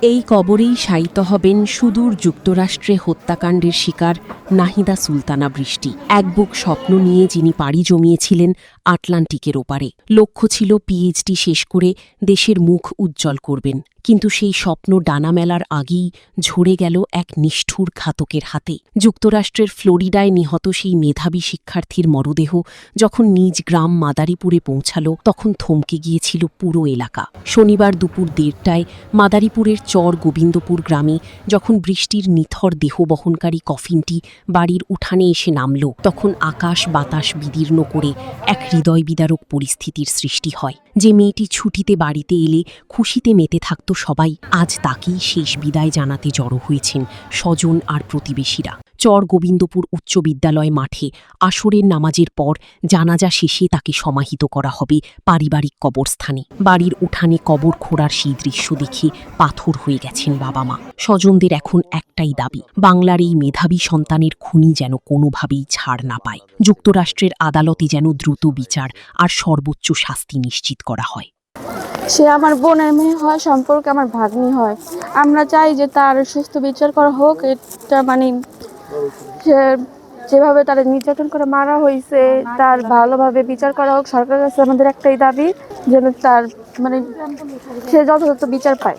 এই কবরেই শায়িত হবেন সুদূর যুক্তরাষ্ট্রে হত্যাকাণ্ডের শিকার নাহিদা সুলতানা বৃষ্টি। এক বুক স্বপ্ন নিয়ে যিনি পাড়ি জমিয়েছিলেন আটলান্টিকের ওপারে। লক্ষ্য ছিল পিএইচডি শেষ করে দেশের মুখ উজ্জ্বল করবেন, কিন্তু সেই স্বপ্ন ডানা মেলার আগেই ঝরে গেল এক নিষ্ঠুর ঘাতকের হাতে। যুক্তরাষ্ট্রের ফ্লোরিডায় নিহত সেই মেধাবী শিক্ষার্থীর মরদেহ যখন নিজ গ্রাম মাদারীপুরে পৌঁছাল, তখন থমকে গিয়েছিল পুরো এলাকা। শনিবার দুপুর 1:30টায় মাদারীপুরের চর গোবিন্দপুর গ্রামে যখন বৃষ্টির নিথর দেহ বহনকারী কফিনটি বাড়ির উঠানে এসে নামল, তখন আকাশ বাতাস বিদীর্ণ করে এক হৃদয় বিদারক পরিস্থিতির সৃষ্টি হয়। যে মেয়েটি ছুটিতে বাড়িতে এলে খুশিতে মেতে থাকত সবাই, আজ তাকেই শেষ বিদায় জানাতে জড়ো হয়েছেন স্বজন আর প্রতিবেশীরা। চর গোবিন্দপুর উচ্চ বিদ্যালয় মাঠে আসরের নামাজের পর জানাজা শেষে তাকে সমাহিত করা হবে পারিবারিক কবরস্থানে। বাড়ির উঠানে কবর খোঁড়ার সেই দৃশ্য দেখে পাথর হয়ে গেছেন বাবা মা। স্বজনদের এখন একটাই দাবি, বাংলার এই মেধাবী সন্তানের খুনি যেন কোনোভাবেই ছাড় না পায়। যুক্তরাষ্ট্রের আদালতে যেন দ্রুত বিচার আর সর্বোচ্চ শাস্তি নিশ্চিত করা হয়। সে আমার বোনের মেয়ে হয়, সম্পর্কে আমার ভাগ্নি হয়। আমরা চাই যে তার সুস্থ বিচার করা হোক। এটা সে যেভাবে তার নির্যাতন করে মারা হয়েছে, তার ভালোভাবে বিচার করা হোক। সরকারের কাছে আমাদের একটাই দাবি, যেন তার সে যথাযথ বিচার পায়।